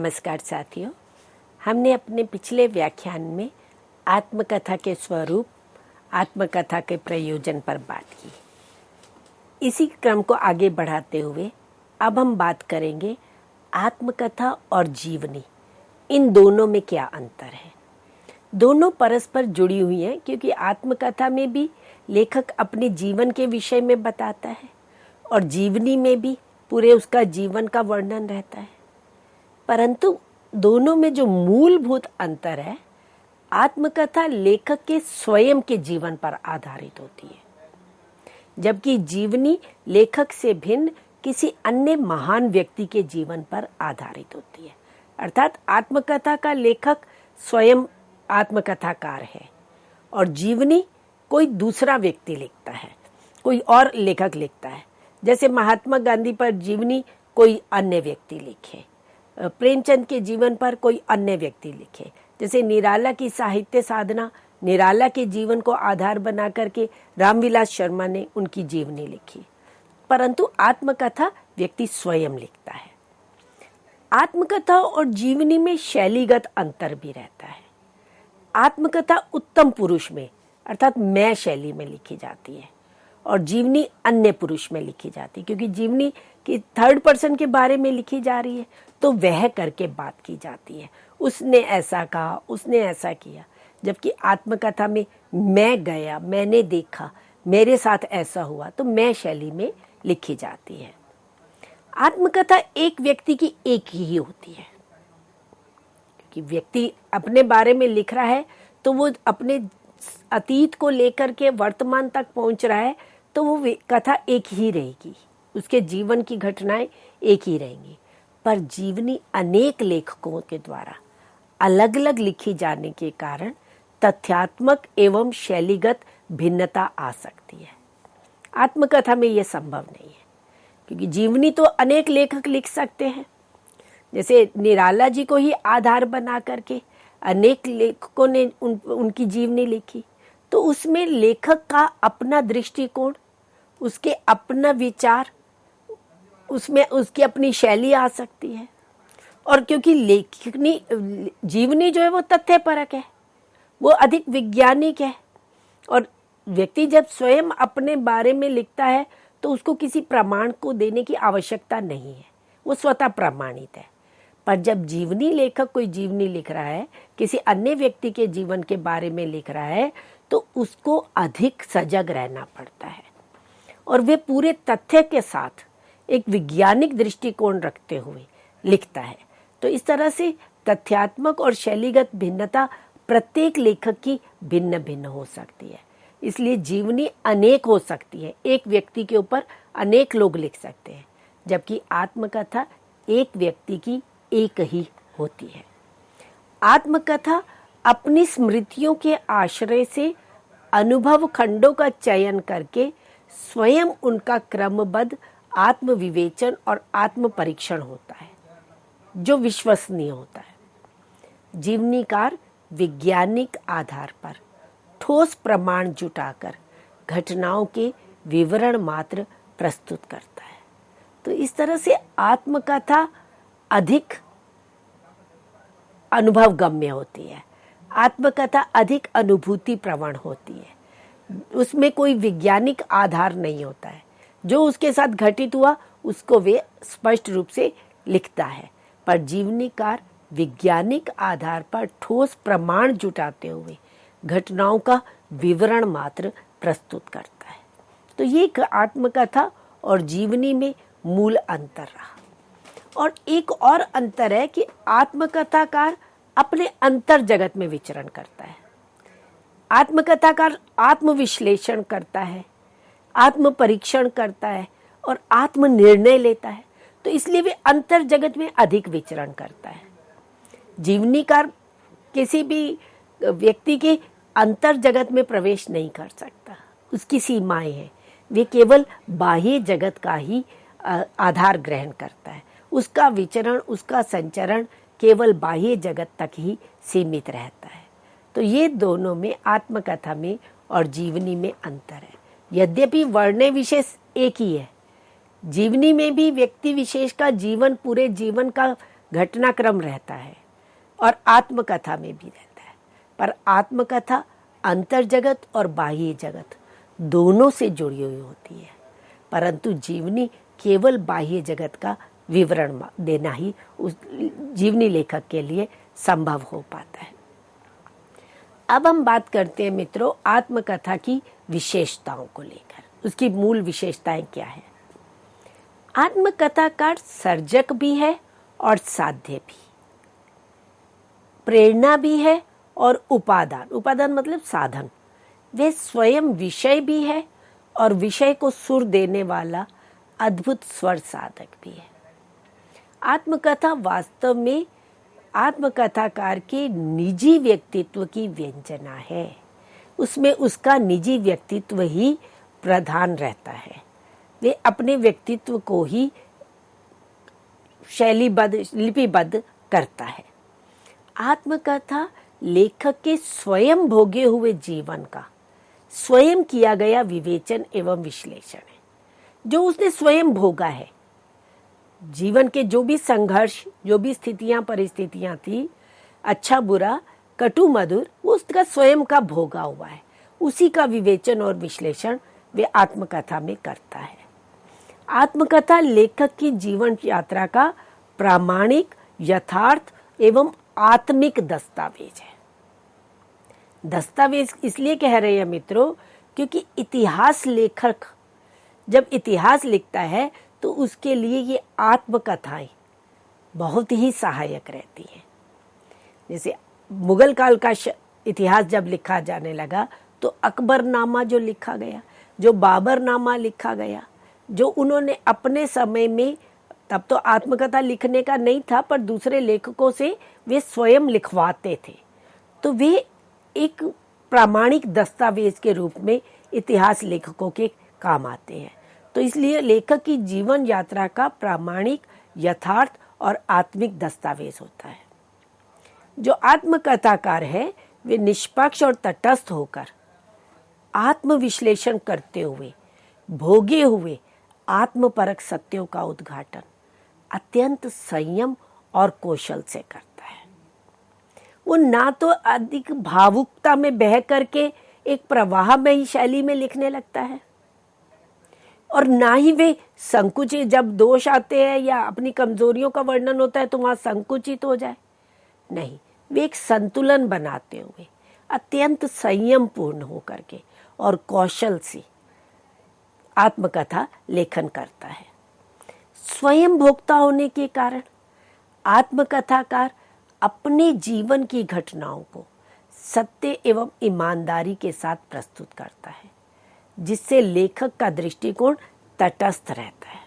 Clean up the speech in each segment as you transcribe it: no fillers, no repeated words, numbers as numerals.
नमस्कार साथियों, हमने अपने पिछले व्याख्यान में आत्मकथा के स्वरूप, आत्मकथा के प्रयोजन पर बात की। इसी क्रम को आगे बढ़ाते हुए अब हम बात करेंगे आत्मकथा और जीवनी, इन दोनों में क्या अंतर है। दोनों परस्पर जुड़ी हुई हैं क्योंकि आत्मकथा में भी लेखक अपने जीवन के विषय में बताता है और जीवनी में भी पूरे उसका जीवन का वर्णन रहता है। परंतु दोनों में जो मूलभूत अंतर है, आत्मकथा लेखक के स्वयं के जीवन पर आधारित होती है, जबकि जीवनी लेखक से भिन्न किसी अन्य महान व्यक्ति के जीवन पर आधारित होती है। अर्थात आत्मकथा का लेखक स्वयं आत्मकथाकार है और जीवनी कोई दूसरा व्यक्ति लिखता है, कोई और लेखक लिखता है। जैसे महात्मा गांधी पर जीवनी कोई अन्य व्यक्ति लिखे, प्रेमचंद के जीवन पर कोई अन्य व्यक्ति लिखे। जैसे निराला की साहित्य साधना, निराला के जीवन को आधार बना करके रामविलास शर्मा ने उनकी जीवनी लिखी, परंतु आत्मकथा व्यक्ति स्वयं लिखता है। आत्मकथा और जीवनी में शैलीगत अंतर भी रहता है। आत्मकथा उत्तम पुरुष में अर्थात मैं शैली में लिखी जाती है और जीवनी अन्य पुरुष में लिखी जाती है, क्योंकि जीवनी की थर्ड पर्सन के बारे में लिखी जा रही है तो वह करके बात की जाती है, उसने ऐसा कहा, उसने ऐसा किया। जबकि आत्मकथा में मैं गया, मैंने देखा, मेरे साथ ऐसा हुआ, तो मैं शैली में लिखी जाती है। आत्मकथा एक व्यक्ति की एक ही होती है, क्योंकि व्यक्ति अपने बारे में लिख रहा है तो वो अपने अतीत को लेकर के वर्तमान तक पहुंच रहा है, तो वो कथा एक ही रहेगी, उसके जीवन की घटनाएं एक ही रहेंगी। पर जीवनी अनेक लेखकों के द्वारा अलग अलग लिखी जाने के कारण तथ्यात्मक एवं शैलीगत भिन्नता आ सकती है। आत्मकथा में यह संभव नहीं है, क्योंकि जीवनी तो अनेक लेखक लिख सकते हैं। जैसे निराला जी को ही आधार बना करके अनेक लेखकों ने उनकी जीवनी लिखी, तो उसमें लेखक का अपना दृष्टिकोण, उसके अपना विचार, उसमें उसकी अपनी शैली आ सकती है। और क्योंकि लेखनी जीवनी जो है वो तथ्यपरक है, वो अधिक वैज्ञानिक है, और व्यक्ति जब स्वयं अपने बारे में लिखता है तो उसको किसी प्रमाण को देने की आवश्यकता नहीं है, वो स्वतः प्रमाणित है। पर जब जीवनी लेखक कोई जीवनी लिख रहा है, किसी अन्य व्यक्ति के जीवन के बारे में लिख रहा है, तो उसको अधिक सजग रहना पड़ता है और वे पूरे तथ्य के साथ एक वैज्ञानिक दृष्टिकोण रखते हुए लिखता है। तो इस तरह से तथ्यात्मक और शैलीगत भिन्नता प्रत्येक लेखक की भिन्न भिन्न हो सकती है। इसलिए जीवनी अनेक हो सकती है, एक व्यक्ति के ऊपर अनेक लोग लिख सकते हैं, जबकि आत्मकथा एक व्यक्ति की एक ही होती है। आत्मकथा अपनी स्मृतियों के आश्रय से अनुभव खंडों का चयन करके स्वयं उनका क्रमबद्ध आत्मविवेचन और आत्म परीक्षण होता है, जो विश्वसनीय होता है। जीवनीकार वैज्ञानिक आधार पर ठोस प्रमाण जुटाकर घटनाओं के विवरण मात्र प्रस्तुत करता है। तो इस तरह से आत्मकथा अधिक अनुभव गम्य होती है, आत्मकथा अधिक अनुभूति प्रवण होती है। उसमें कोई वैज्ञानिक आधार नहीं होता है, जो उसके साथ घटित हुआ उसको वे स्पष्ट रूप से लिखता है। पर जीवनीकार वैज्ञानिक आधार पर ठोस प्रमाण जुटाते हुए घटनाओं का विवरण मात्र प्रस्तुत करता है। तो ये आत्मकथा और जीवनी में मूल अंतर रहा। और एक और अंतर है कि आत्मकथाकार अपने अंतर जगत में विचरण करता है। आत्मकथाकार आत्मविश्लेषण करता है, आत्म परीक्षण करता है और आत्म निर्णय लेता है, तो इसलिए वे अंतर जगत में अधिक विचरण करता है। जीवनीकार किसी भी व्यक्ति के अंतर जगत में प्रवेश नहीं कर सकता, उसकी सीमाएं हैं। वे केवल बाह्य जगत का ही आधार ग्रहण करता है, उसका विचरण, उसका संचरण केवल बाह्य जगत तक ही सीमित रहता है। तो ये दोनों में, आत्मकथा में और जीवनी में अंतर है। यद्यपि वर्ण्य विशेष एक ही है, जीवनी में भी व्यक्ति विशेष का जीवन, पूरे जीवन का घटनाक्रम रहता है और आत्मकथा में भी रहता है, पर आत्मकथा अंतर जगत और बाह्य जगत दोनों से जुड़ी हुई होती है, परंतु जीवनी केवल बाह्य जगत का विवरण देना ही उस जीवनी लेखक के लिए संभव हो पाता है। अब हम बात करते हैं मित्रों आत्मकथा की विशेषताओं को लेकर, उसकी मूल विशेषताएं क्या है। आत्मकथाकार सर्जक भी है और साध्य भी, प्रेरणा भी है और उपादान मतलब साधन, वे स्वयं विषय भी है और विषय को सुर देने वाला अद्भुत स्वर साधक भी है। आत्मकथा वास्तव में आत्मकथाकार के निजी व्यक्तित्व की व्यंजना है, उसमें उसका निजी व्यक्तित्व ही प्रधान रहता है, वे अपने व्यक्तित्व को ही लिपिबद्ध करता है। आत्मकथा लेखक के स्वयं भोगे हुए जीवन का स्वयं किया गया विवेचन एवं विश्लेषण है, जो उसने स्वयं भोगा है। जीवन के जो भी संघर्ष, जो भी स्थितियां परिस्थितियां थी, अच्छा बुरा कटु मधुर, वो उसका स्वयं का भोगा हुआ है, उसी का विवेचन और विश्लेषण वे आत्मकथा में करता है। आत्मकथा लेखक की जीवन यात्रा का प्रामाणिक, यथार्थ एवं आत्मिक दस्तावेज है। दस्तावेज इसलिए कह रहे हैं मित्रों, क्योंकि इतिहास लेखक जब इतिहास लिखता है तो उसके लिए ये आत्मकथाएं बहुत ही सहायक रहती हैं। जैसे मुगल काल का इतिहास जब लिखा जाने लगा तो अकबरनामा जो लिखा गया, जो बाबरनामा लिखा गया, जो उन्होंने अपने समय में, तब तो आत्मकथा लिखने का नहीं था, पर दूसरे लेखकों से वे स्वयं लिखवाते थे, तो वे एक प्रामाणिक दस्तावेज के रूप में इतिहास लेखकों के काम आते हैं। तो इसलिए लेखक की जीवन यात्रा का प्रामाणिक, यथार्थ और आत्मिक दस्तावेज होता है। जो आत्मकथाकार है वे निष्पक्ष और तटस्थ होकर आत्मविश्लेषण करते हुए भोगे हुए आत्मपरक सत्यों का उद्घाटन अत्यंत संयम और कौशल से करता है। वो ना तो अधिक भावुकता में बह करके एक प्रवाहमयी शैली में लिखने लगता है, और ना ही वे संकुचित, जब दोष आते हैं या अपनी कमजोरियों का वर्णन होता है तो वहां संकुचित हो जाए, नहीं, वे एक संतुलन बनाते हुए अत्यंत संयम पूर्ण होकर के और कौशल से आत्मकथा लेखन करता है। स्वयं भोक्ता होने के कारण आत्मकथाकार अपने जीवन की घटनाओं को सत्य एवं ईमानदारी के साथ प्रस्तुत करता है, जिससे लेखक का दृष्टिकोण तटस्थ रहता है।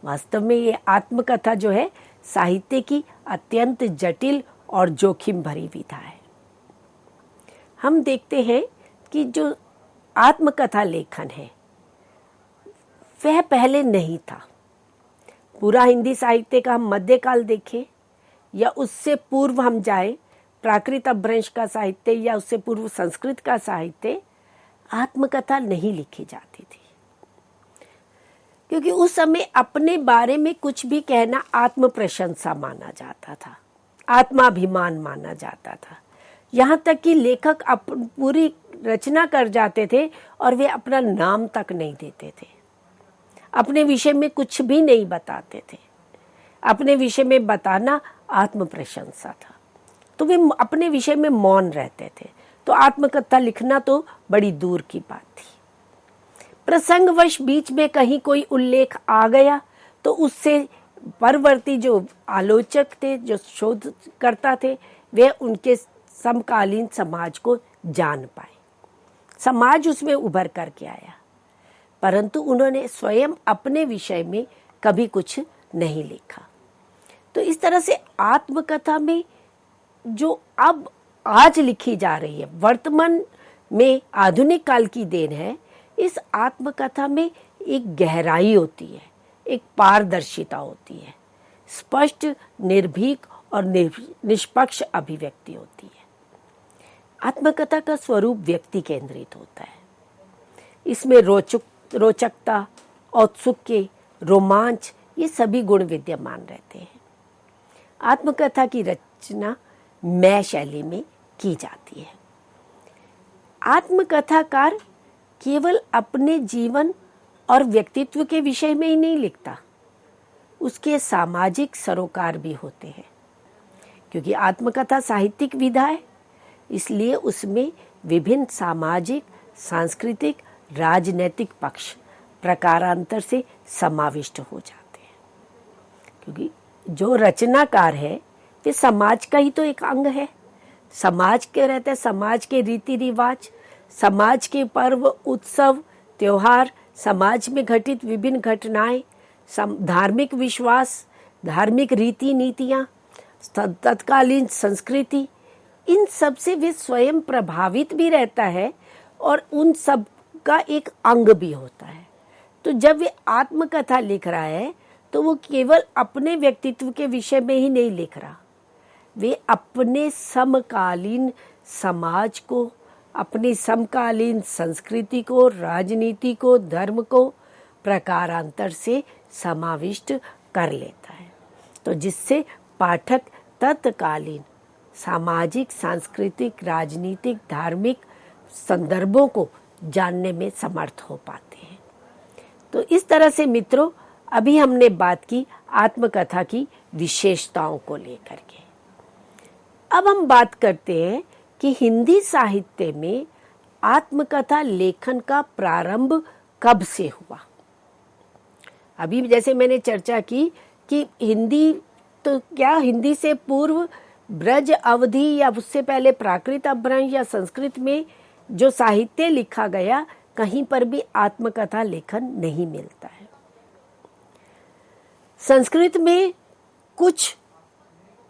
वास्तव में ये आत्मकथा जो है साहित्य की अत्यंत जटिल और जोखिम भरी विधा है। हम देखते हैं कि जो आत्मकथा लेखन है वह पहले नहीं था। पूरा हिंदी साहित्य का हम मध्यकाल देखें या उससे पूर्व हम जाए, प्राकृत अपभ्रंश का साहित्य या उससे पूर्व संस्कृत का साहित्य, आत्मकथा नहीं लिखी जाती थी, क्योंकि उस समय अपने बारे में कुछ भी कहना आत्म प्रशंसा माना जाता था, आत्माभिमान माना जाता था। यहाँ तक कि लेखक पूरी रचना कर जाते थे और वे अपना नाम तक नहीं देते थे, अपने विषय में कुछ भी नहीं बताते थे। अपने विषय में बताना आत्म प्रशंसा था, तो वे अपने विषय में मौन रहते थे। तो आत्मकथा लिखना तो बड़ी दूर की बात थी। प्रसंगवश बीच में कहीं कोई उल्लेख आ गया तो उससे परवर्ती जो आलोचक थे, जो शोधकर्ता थे, वे उनके समकालीन समाज को जान पाए, समाज उसमें उभर करके आया, परंतु उन्होंने स्वयं अपने विषय में कभी कुछ नहीं लिखा। तो इस तरह से आत्मकथा में जो अब आज लिखी जा रही है, वर्तमान में आधुनिक काल की देन है, इस आत्मकथा में एक गहराई होती है, एक पारदर्शिता होती है, स्पष्ट, निर्भीक और निष्पक्ष अभिव्यक्ति होती है। आत्मकथा का स्वरूप व्यक्ति केंद्रित होता है। इसमें रोचकता, औत्सुक्य, रोमांच, ये सभी गुण विद्यमान रहते हैं। आत्मकथा की रचना मैं शैली में की जाती है। आत्मकथाकार केवल अपने जीवन और व्यक्तित्व के विषय में ही नहीं लिखता, उसके सामाजिक सरोकार भी होते हैं। क्योंकि आत्मकथा साहित्यिक विधा है, इसलिए उसमें विभिन्न सामाजिक, सांस्कृतिक, राजनैतिक पक्ष प्रकारांतर से समाविष्ट हो जाते हैं। क्योंकि जो रचनाकार है वे समाज का ही तो एक अंग है। समाज के रहते हैं, समाज के रीति रिवाज, समाज के पर्व, उत्सव, त्योहार, समाज में घटित विभिन्न घटनाएं, धार्मिक विश्वास, धार्मिक रीति नीतियां, तत्कालीन संस्कृति, इन सब से वे स्वयं प्रभावित भी रहता है और उन सब का एक अंग भी होता है। तो जब वे आत्मकथा लिख रहा है तो वो केवल अपने व्यक्तित्व के विषय में ही नहीं लिख रहा, वे अपने समकालीन समाज को, अपनी समकालीन संस्कृति को, राजनीति को, धर्म को प्रकारांतर से समाविष्ट कर लेता है। तो जिससे पाठक तत्कालीन सामाजिक, सांस्कृतिक, राजनीतिक, धार्मिक संदर्भों को जानने में समर्थ हो पाते हैं। तो इस तरह से मित्रों, अभी हमने बात की आत्मकथा की विशेषताओं को लेकर के। अब हम बात करते हैं कि हिंदी साहित्य में आत्मकथा लेखन का प्रारंभ कब से हुआ। अभी जैसे मैंने चर्चा की कि हिंदी तो क्या, हिंदी से पूर्व ब्रज अवधि या उससे पहले प्राकृत अपभ्रंश या संस्कृत में जो साहित्य लिखा गया, कहीं पर भी आत्मकथा लेखन नहीं मिलता है। संस्कृत में कुछ,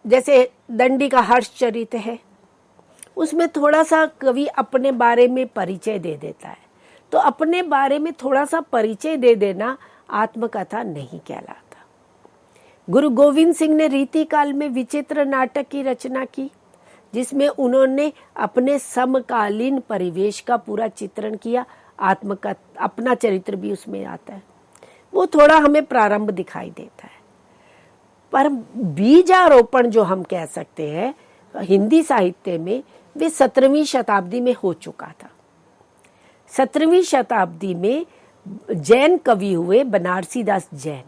जैसे दंडी का हर्षचरित है, उसमें थोड़ा सा कवि अपने बारे में परिचय दे देता है। तो अपने बारे में थोड़ा सा परिचय दे देना आत्मकथा नहीं कहलाता। गुरु गोविंद सिंह ने रीति काल में विचित्र नाटक की रचना की, जिसमें उन्होंने अपने समकालीन परिवेश का पूरा चित्रण किया। आत्मकथा, अपना चरित्र भी उसमें आता है, वो थोड़ा हमें प्रारंभ दिखाई देता है। पर बीजारोपण जो हम कह सकते हैं हिंदी साहित्य में, वे 17वीं शताब्दी में हो चुका था। 17वीं शताब्दी में जैन कवि हुए बनारसी दास जैन,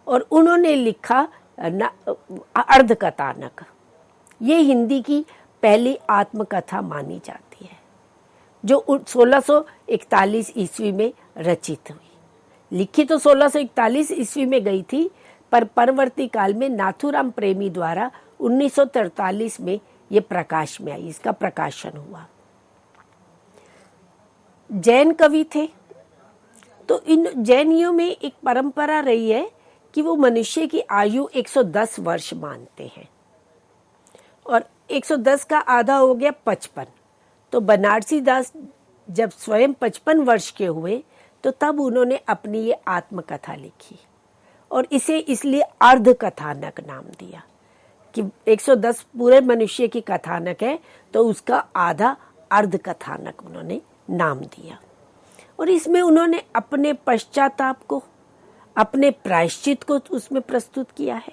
और उन्होंने लिखा अर्धकथानक। ये हिंदी की पहली आत्मकथा मानी जाती है, जो 1641 ईस्वी में रचित हुई। लिखी तो 1641 ईस्वी में गई थी, पर परवर्ती काल में नाथूराम प्रेमी द्वारा 1943 में ये प्रकाश में आई, इसका प्रकाशन हुआ। जैन कवि थे, तो इन जैनियों में एक परंपरा रही है कि वो मनुष्य की आयु 110 वर्ष मानते हैं, और 110 का आधा हो गया 55। तो बनारसी दास जब स्वयं 55 वर्ष के हुए, तो तब उन्होंने अपनी ये आत्मकथा लिखी, और इसे इसलिए अर्धकथानक नाम दिया कि 110 पूरे मनुष्य की कथानक है, तो उसका आधा अर्धकथानक उन्होंने नाम दिया। और इसमें उन्होंने अपने पश्चाताप को, अपने प्रायश्चित को उसमें प्रस्तुत किया है।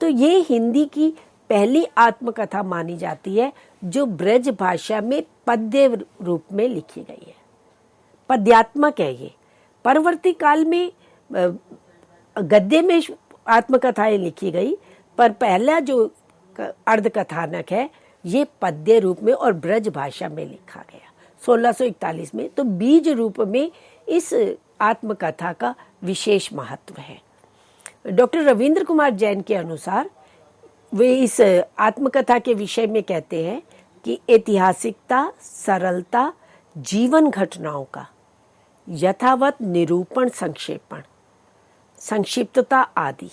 तो ये हिंदी की पहली आत्मकथा मानी जाती है जो ब्रज भाषा में पद्य रूप में लिखी गई है, पद्यात्मक है ये। परवर्ती काल में गद्य में आत्मकथाएं लिखी गई, पर पहला जो अर्धकथानक है ये पद्य रूप में और ब्रज भाषा में लिखा गया 1641 में। तो बीज रूप में इस आत्मकथा का विशेष महत्व है। डॉक्टर रविंद्र कुमार जैन के अनुसार वे इस आत्मकथा के विषय में कहते हैं कि ऐतिहासिकता, सरलता, जीवन घटनाओं का यथावत निरूपण, संक्षेपण, संक्षिप्तता आदि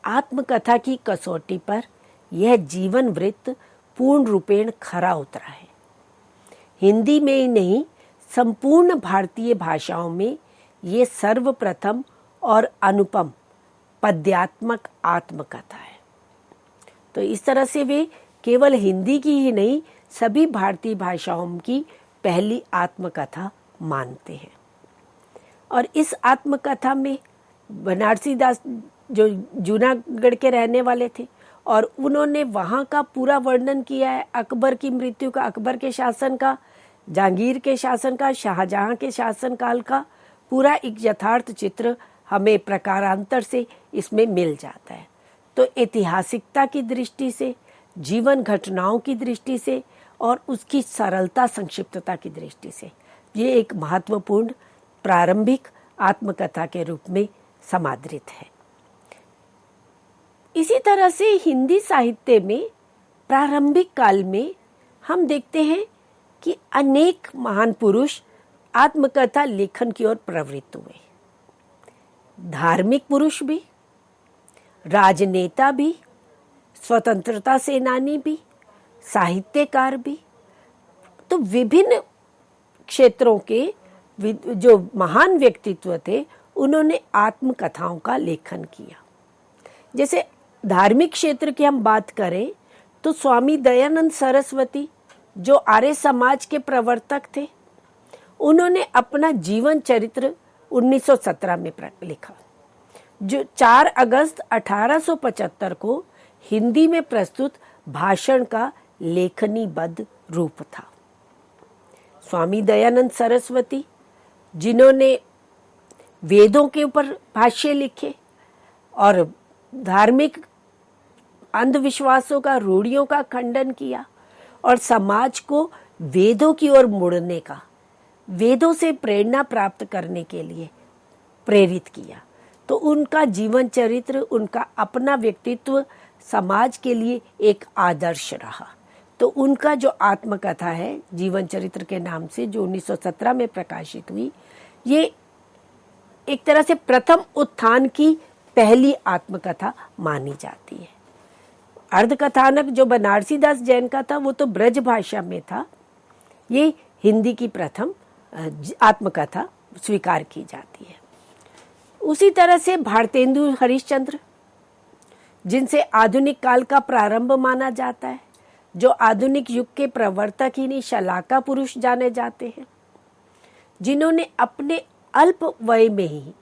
आत्मकथा की कसौटी पर यह जीवन वृत्त पूर्ण रूपेण खरा उतरा है। हिंदी में ही नहीं, संपूर्ण भारतीय भाषाओं में ये सर्वप्रथम और अनुपम पद्यात्मक आत्मकथा है। तो इस तरह से वे केवल हिंदी की ही नहीं, सभी भारतीय भाषाओं की पहली आत्मकथा मानते हैं। और इस आत्मकथा में बनारसी दास जो जूनागढ़ के रहने वाले थे, और उन्होंने वहाँ का पूरा वर्णन किया है, अकबर की मृत्यु का, अकबर के शासन का, जहांगीर के शासन का, शाहजहां के शासनकाल का पूरा एक यथार्थ चित्र हमें प्रकारांतर से इसमें मिल जाता है। तो ऐतिहासिकता की दृष्टि से, जीवन घटनाओं की दृष्टि से और उसकी सरलता संक्षिप्तता की दृष्टि से ये एक महत्वपूर्ण प्रारंभिक आत्मकथा के रूप में समादृत है। इसी तरह से हिंदी साहित्य में प्रारंभिक काल में हम देखते हैं कि अनेक महान पुरुष आत्मकथा लेखन की ओर प्रवृत्त हुए। धार्मिक पुरुष भी, राजनेता भी, स्वतंत्रता सेनानी भी, साहित्यकार भी, तो विभिन्न क्षेत्रों के जो महान व्यक्तित्व थे उन्होंने आत्मकथाओं का लेखन किया। जैसे धार्मिक क्षेत्र की हम बात करें तो स्वामी दयानंद सरस्वती जो आर्य समाज के प्रवर्तक थे, उन्होंने अपना जीवन चरित्र 1917 में लिखा, जो 4 अगस्त 1875 को हिंदी में प्रस्तुत भाषण का लेखनीबद्ध रूप था। स्वामी दयानंद सरस्वती जिन्होंने वेदों के ऊपर भाष्य लिखे और धार्मिक अंधविश्वासों का, रूढ़ियों का खंडन किया और समाज को वेदों की ओर मुड़ने का, वेदों से प्रेरणा प्राप्त करने के लिए प्रेरित किया, तो उनका जीवन चरित्र, उनका अपना व्यक्तित्व समाज के लिए एक आदर्श रहा। तो उनका जो आत्मकथा है जीवन चरित्र के नाम से, जो 1917 में प्रकाशित हुई, ये एक तरह से प्रथम उत्थान की पहली आत्मकथा मानी जाती है। अर्धकथानक जो बनारसी दास जैन का था वो तो ब्रज भाषा में था, ये हिंदी की प्रथम आत्मकथा स्वीकार की जाती है। उसी तरह से भारतेंदु हरिश्चंद्र, जिनसे आधुनिक काल का प्रारंभ माना जाता है, जो आधुनिक युग के प्रवर्तक ही नहीं शलाका पुरुष जाने जाते हैं, जिन्होंने अपने अल्प वय में ही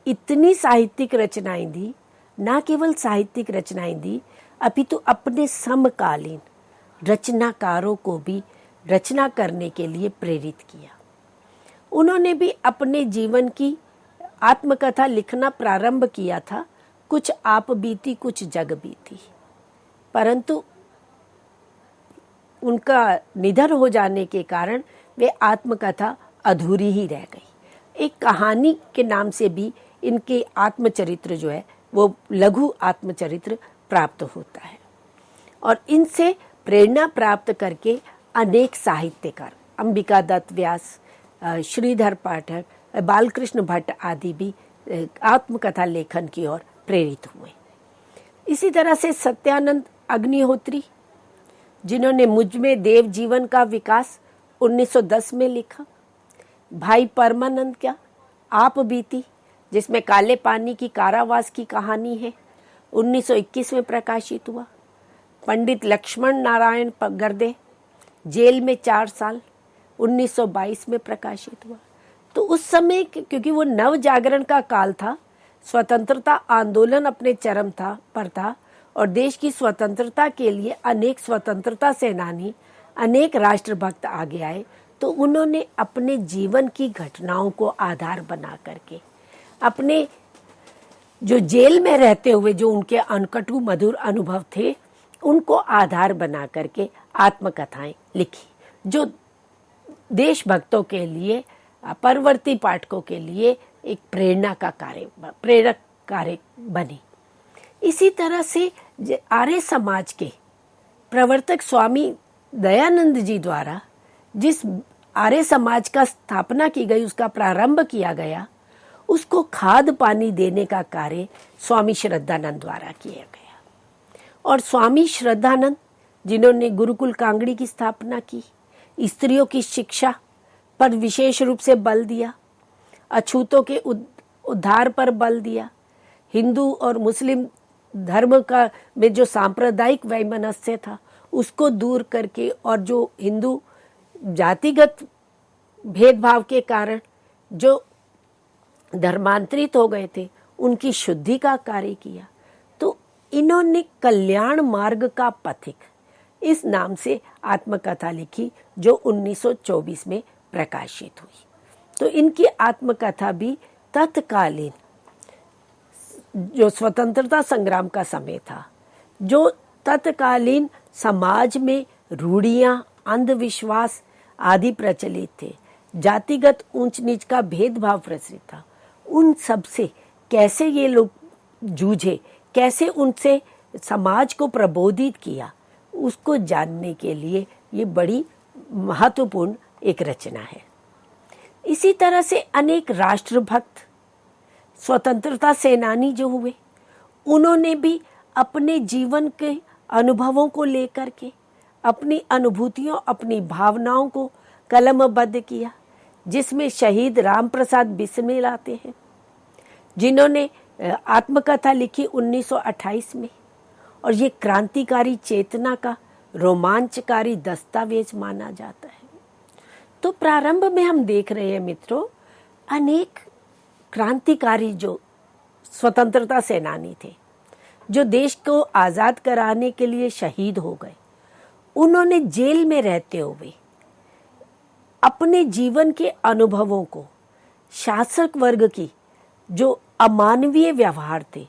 इतनी साहित्यिक रचनाएं दी, ना केवल साहित्यिक रचनाएं दी अपितु अपने समकालीन रचनाकारों को भी रचना करने के लिए प्रेरित किया। उन्होंने भी अपने जीवन की आत्मकथा लिखना प्रारंभ किया था, कुछ आप बीती कुछ जग बीती, परंतु उनका निधन हो जाने के कारण वे आत्मकथा अधूरी ही रह गई। एक कहानी के नाम से भी इनके आत्मचरित्र जो है वो लघु आत्मचरित्र प्राप्त होता है, और इनसे प्रेरणा प्राप्त करके अनेक साहित्यकार, अंबिका दत्त व्यास, श्रीधर पाठक, बालकृष्ण भट्ट आदि भी आत्मकथा लेखन की ओर प्रेरित हुए। इसी तरह से सत्यानंद अग्निहोत्री, जिन्होंने मुझ में देव जीवन का विकास 1910 में लिखा, भाई परमानंद का आप बीती, जिसमें काले पानी की कारावास की कहानी है, 1921 में प्रकाशित हुआ। पंडित लक्ष्मण नारायण गर्दे, जेल में 4 साल, 1922 में प्रकाशित हुआ। तो उस समय क्योंकि वो नव जागरण का काल था, स्वतंत्रता आंदोलन अपने चरम पर था और देश की स्वतंत्रता के लिए अनेक स्वतंत्रता सेनानी, अनेक राष्ट्रभक्त आगे आए, तो उन्होंने अपने जीवन की घटनाओं को आधार बना करके, अपने जो जेल में रहते हुए जो उनके अनकटु मधुर अनुभव थे उनको आधार बना करके आत्मकथाएं लिखी, जो देशभक्तों के लिए, परवर्ती पाठकों के लिए एक प्रेरणा का कार्य, प्रेरक कार्य बनी। इसी तरह से आर्य समाज के प्रवर्तक स्वामी दयानंद जी द्वारा जिस आर्य समाज का स्थापना की गई, उसका प्रारंभ किया गया, उसको खाद पानी देने का कार्य स्वामी श्रद्धानंद द्वारा किया गया। और स्वामी श्रद्धानंद, जिन्होंने गुरुकुल कांगड़ी की स्थापना की, स्त्रियों की शिक्षा पर विशेष रूप से बल दिया, अछूतों के उद्धार पर बल दिया, हिंदू और मुस्लिम धर्म का में जो सांप्रदायिक वैमनस्य था उसको दूर करके, और जो हिंदू जातिगत भेदभाव के कारण जो धर्मांतरित हो गए थे उनकी शुद्धि का कार्य किया। तो इन्होंने कल्याण मार्ग का पथिक इस नाम से आत्मकथा लिखी, जो 1924 में प्रकाशित हुई। तो इनकी आत्मकथा भी तत्कालीन जो स्वतंत्रता संग्राम का समय था, जो तत्कालीन समाज में रूढ़ियां, अंधविश्वास आदि प्रचलित थे, जातिगत ऊंच नीच का भेदभाव प्रचलित था, उन सब से कैसे ये लोग जूझे, कैसे उनसे समाज को प्रबोधित किया, उसको जानने के लिए ये बड़ी महत्वपूर्ण एक रचना है। इसी तरह से अनेक राष्ट्रभक्त स्वतंत्रता सेनानी जो हुए, उन्होंने भी अपने जीवन के अनुभवों को लेकर के अपनी अनुभूतियों, अपनी भावनाओं को कलमबद्ध किया, जिसमें शहीद राम प्रसाद बिस्मिल आते हैं, जिन्होंने आत्मकथा लिखी 1928 में, और ये क्रांतिकारी चेतना का रोमांचकारी दस्तावेज माना जाता है। तो प्रारंभ में हम देख रहे हैं मित्रों, अनेक क्रांतिकारी जो स्वतंत्रता सेनानी थे, जो देश को आजाद कराने के लिए शहीद हो गए, उन्होंने जेल में रहते हुए अपने जीवन के अनुभवों को शासक वर्ग की जो अमानवीय व्यवहार थे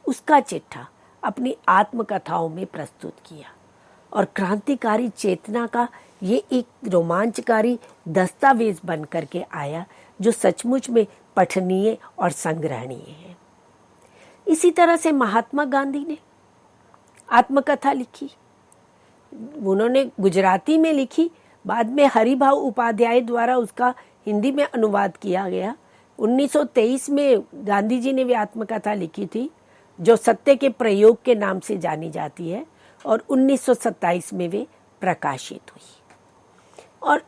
उसका चिट्ठा अपनी आत्मकथाओं में प्रस्तुत किया, और क्रांतिकारी चेतना का ये एक रोमांचकारी दस्तावेज बन करके आया, जो सचमुच में पठनीय और संग्रहणीय है। इसी तरह से महात्मा गांधी ने आत्मकथा लिखी। उन्होंने गुजराती में लिखी, बाद में हरिभाऊ उपाध्याय द्वारा उसका हिंदी में अनुवाद किया गया। 1923 में गांधी जी ने भी आत्मकथा लिखी थी, जो सत्य के प्रयोग के नाम से जानी जाती है, और 1927 में वे प्रकाशित हुई। और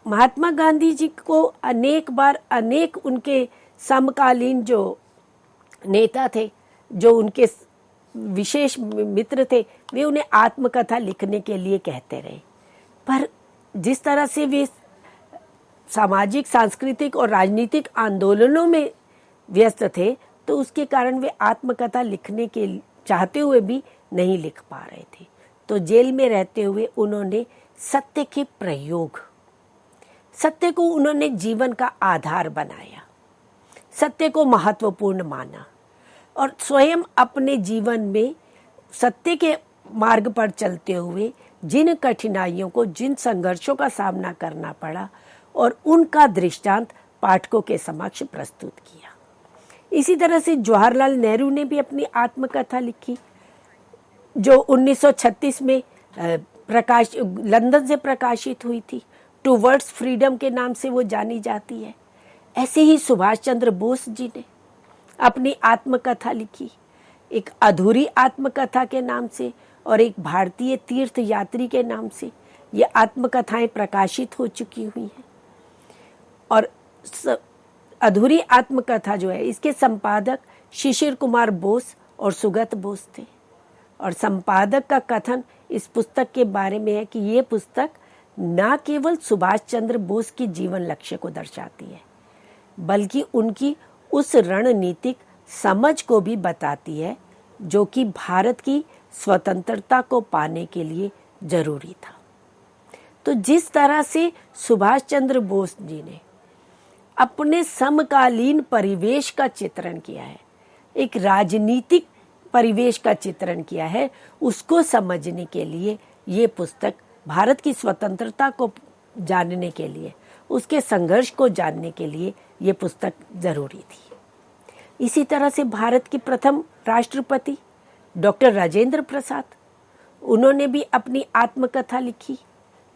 महात्मा गांधी जी को अनेक बार अनेक उनके समकालीन जो नेता थे, जो उनके विशेष मित्र थे, वे उन्हें आत्मकथा लिखने के लिए कहते रहे। पर जिस तरह से वे सामाजिक, सांस्कृतिक और राजनीतिक आंदोलनों में व्यस्त थे, तो उसके कारण वे आत्मकथा लिखने के चाहते हुए भी नहीं लिख पा रहे थे। तो जेल में रहते हुए उन्होंने सत्य के प्रयोग, सत्य को उन्होंने जीवन का आधार बनाया, सत्य को महत्वपूर्ण माना, और स्वयं अपने जीवन में सत्य के मार्ग पर चलते हुए जिन कठिनाइयों को, जिन संघर्षों का सामना करना पड़ा, और उनका दृष्टांत पाठकों के समक्ष प्रस्तुत किया। इसी तरह से जवाहरलाल नेहरू ने भी अपनी आत्मकथा लिखी, जो 1936 में लंदन से प्रकाशित हुई थी। टूवर्ड्स फ्रीडम के नाम से वो जानी जाती है। ऐसे ही सुभाष चंद्र बोस जी ने अपनी आत्मकथा लिखी, एक अधूरी आत्मकथा के नाम से और एक भारतीय तीर्थ यात्री के नाम से ये आत्मकथाएं प्रकाशित हो चुकी हुई हैं। और अधूरी आत्मकथा जो है, इसके संपादक शिशिर कुमार बोस और सुगत बोस थे, और संपादक का कथन इस पुस्तक के बारे में है कि ये पुस्तक न केवल सुभाष चंद्र बोस की जीवन लक्ष्य को दर्शाती है, बल्कि उनकी उस रणनीतिक समझ को भी बताती है जो कि भारत की स्वतंत्रता को पाने के लिए जरूरी था। तो जिस तरह से सुभाष चंद्र बोस जी ने अपने समकालीन परिवेश का चित्रण किया है, एक राजनीतिक परिवेश का चित्रण किया है, उसको समझने के लिए ये पुस्तक, भारत की स्वतंत्रता को जानने के लिए, उसके संघर्ष को जानने के लिए ये पुस्तक जरूरी थी। इसी तरह से भारत के प्रथम राष्ट्रपति डॉक्टर राजेंद्र प्रसाद, उन्होंने भी अपनी आत्मकथा लिखी,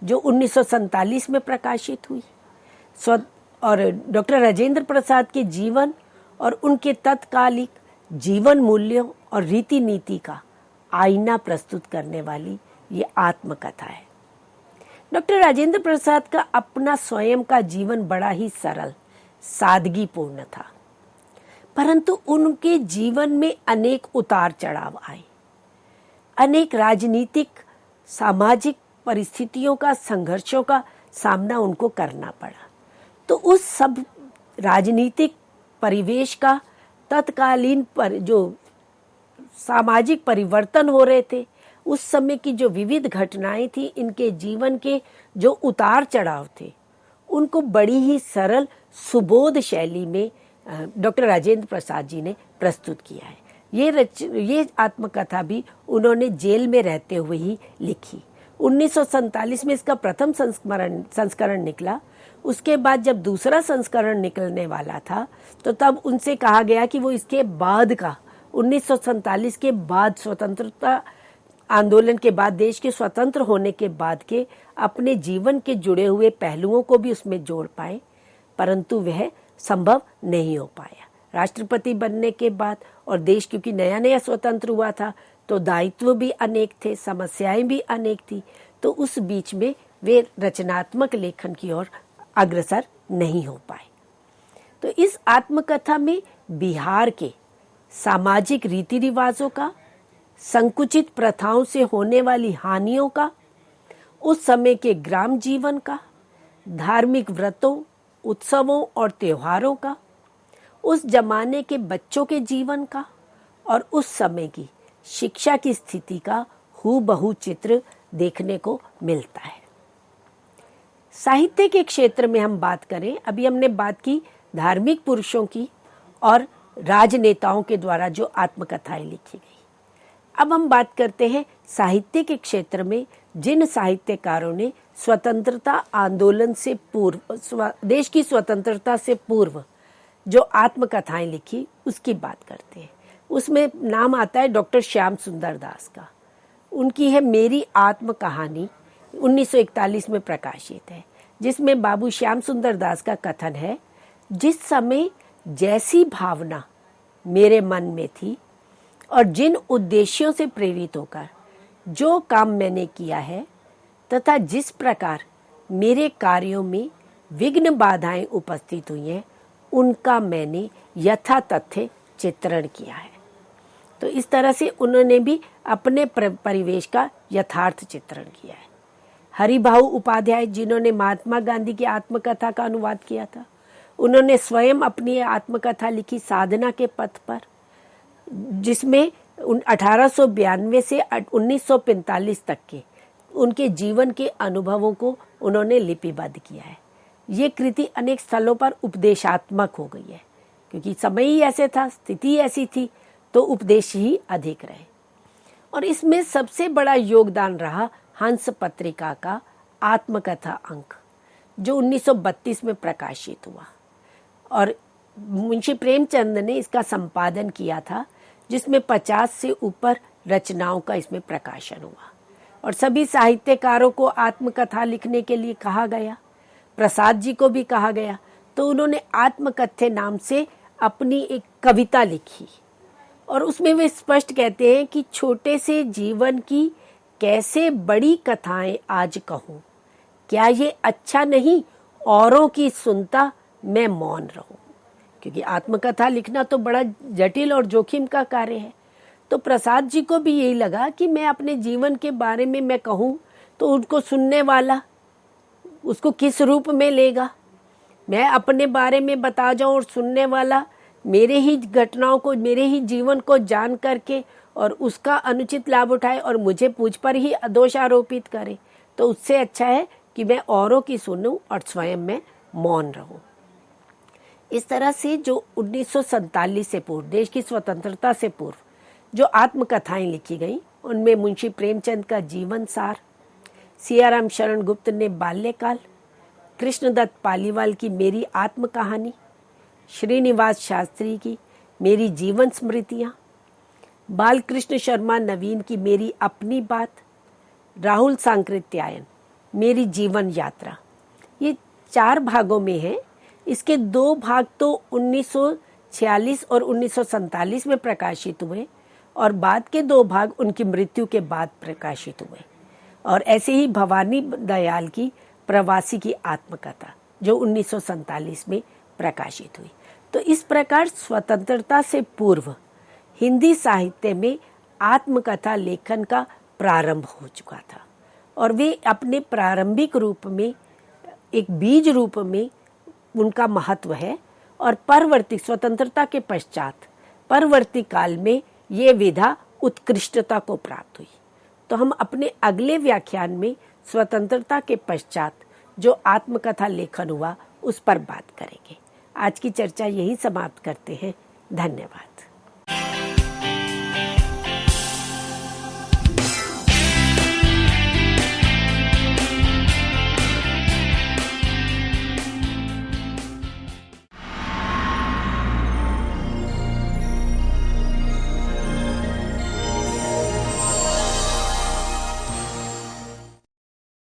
जो 1947 में प्रकाशित हुई। और डॉक्टर राजेंद्र प्रसाद के जीवन और उनके तत्कालिक जीवन मूल्यों और रीति नीति का आईना प्रस्तुत करने वाली ये आत्मकथा है। डॉक्टर राजेंद्र प्रसाद का अपना स्वयं का जीवन बड़ा ही सरल, सादगीपूर्ण था, परंतु उनके जीवन में अनेक उतार चढ़ाव आए, अनेक राजनीतिक, सामाजिक परिस्थितियों का, संघर्षों का सामना उनको करना पड़ा। तो उस सब राजनीतिक परिवेश का तत्कालीन पर जो सामाजिक परिवर्तन हो रहे थे, उस समय की जो विविध घटनाएं थी, इनके जीवन के जो उतार चढ़ाव थे, उनको बड़ी ही सरल सुबोध शैली में डॉक्टर राजेंद्र प्रसाद जी ने प्रस्तुत किया है। ये आत्मकथा भी उन्होंने जेल में रहते हुए ही लिखी। 1947 में इसका प्रथम संस्करण निकला। उसके बाद जब दूसरा संस्करण निकलने वाला था, तो तब उनसे कहा गया कि वो इसके बाद का 1947 के बाद, स्वतंत्रता आंदोलन के बाद, देश के स्वतंत्र होने के बाद के अपने जीवन के जुड़े हुए पहलुओं को भी उसमें जोड़ पाए, परंतु वह संभव नहीं हो पाया। राष्ट्रपति बनने के बाद और देश क्योंकि नया नया स्वतंत्र हुआ था, तो दायित्व भी अनेक थे, समस्याएं भी अनेक थी, तो उस बीच में वे रचनात्मक लेखन की ओर अग्रसर नहीं हो पाए। तो इस आत्मकथा में बिहार के सामाजिक रीति रिवाजों का, संकुचित प्रथाओं से होने वाली हानियों का, उस समय के ग्राम जीवन का, धार्मिक व्रतों, उत्सवों और त्योहारों का, उस जमाने के बच्चों के जीवन का और उस समय की शिक्षा की स्थिति का हूबहू चित्र देखने को मिलता है। साहित्य के क्षेत्र में हम बात करें, अभी हमने बात की धार्मिक पुरुषों की और राजनेताओं के द्वारा जो आत्मकथाएं लिखी गई। अब हम बात करते हैं साहित्य के क्षेत्र में जिन साहित्यकारों ने स्वतंत्रता आंदोलन से पूर्व, देश की स्वतंत्रता से पूर्व जो आत्मकथाएं लिखी, उसकी बात करते हैं। उसमें नाम आता है डॉक्टर श्याम सुंदर दास का। उनकी है मेरी आत्म कहानी, 1941 में प्रकाशित है, जिसमें बाबू श्याम सुंदर दास का कथन है, जिस समय जैसी भावना मेरे मन में थी और जिन उद्देश्यों से प्रेरित होकर जो काम मैंने किया है, तथा जिस प्रकार मेरे कार्यों में विघ्न बाधाएं उपस्थित हुई हैं, उनका मैंने यथातथ्य चित्रण किया है। तो इस तरह से उन्होंने भी अपने परिवेश का यथार्थ चित्रण किया है। हरिभाऊ उपाध्याय, जिन्होंने महात्मा गांधी की आत्मकथा का अनुवाद किया था, उन्होंने स्वयं अपनी आत्मकथा लिखी साधना के पथ पर, जिसमें 1892 से 1945 तक के उनके जीवन के अनुभवों को उन्होंने लिपिबद्ध किया है। ये कृति अनेक स्थलों पर उपदेशात्मक हो गई है, क्योंकि समय ही ऐसे था, स्थिति ऐसी थी, तो उपदेश ही अधिक रहे। और इसमें सबसे बड़ा योगदान रहा हंस पत्रिका का आत्मकथा अंक, जो 1932 में प्रकाशित हुआ, और मुंशी प्रेमचंद ने इसका संपादन किया था, जिसमें 50 से ऊपर रचनाओं का इसमें प्रकाशन हुआ। और सभी साहित्यकारों को आत्मकथा लिखने के लिए कहा गया, प्रसाद जी को भी कहा गया, तो उन्होंने आत्मकथ्य नाम से अपनी एक कविता लिखी, और उसमें वे स्पष्ट कहते हैं कि छोटे से जीवन की कैसे बड़ी कथाएं आज कहूं, क्या ये अच्छा नहीं औरों की सुनता मैं मौन रहूं। क्योंकि आत्मकथा लिखना तो बड़ा जटिल और जोखिम का कार्य है। तो प्रसाद जी को भी यही लगा कि मैं अपने जीवन के बारे में मैं कहूं तो उनको सुनने वाला उसको किस रूप में लेगा। मैं अपने बारे में बता जाऊं और सुनने वाला मेरे ही घटनाओं को, मेरे ही जीवन को जान करके और उसका अनुचित लाभ उठाए और मुझे मुझ पर ही दोष आरोपित करे, तो उससे अच्छा है कि मैं औरों की सुनूं और स्वयं में मौन रहूं। इस तरह से जो 1947 से पूर्व, देश की स्वतंत्रता से पूर्व जो आत्मकथाएं लिखी गई, उनमें मुंशी प्रेमचंद का जीवन सार, सियाराम शरण गुप्त ने बाल्यकाल, कृष्णदत्त पालीवाल की मेरी आत्म कहानी, श्रीनिवास शास्त्री की मेरी जीवन स्मृतियाँ, बालकृष्ण शर्मा नवीन की मेरी अपनी बात, राहुल सांकृत्यायन मेरी जीवन यात्रा, ये 4 भागों में है। इसके 2 भाग तो 1946 और 1947 में प्रकाशित हुए और बाद के 2 भाग उनकी मृत्यु के बाद प्रकाशित हुए। और ऐसे ही भवानी दयाल की प्रवासी की आत्मकथा जो 1947 में प्रकाशित हुई। तो इस प्रकार स्वतंत्रता से पूर्व हिंदी साहित्य में आत्मकथा लेखन का प्रारंभ हो चुका था और वे अपने प्रारंभिक रूप में एक बीज रूप में उनका महत्व है। और परवर्ती स्वतंत्रता के पश्चात परवर्ती काल में ये विधा उत्कृष्टता को प्राप्त हुई। तो हम अपने अगले व्याख्यान में स्वतंत्रता के पश्चात जो आत्मकथा लेखन हुआ उस पर बात करेंगे। आज की चर्चा यही समाप्त करते हैं। धन्यवाद।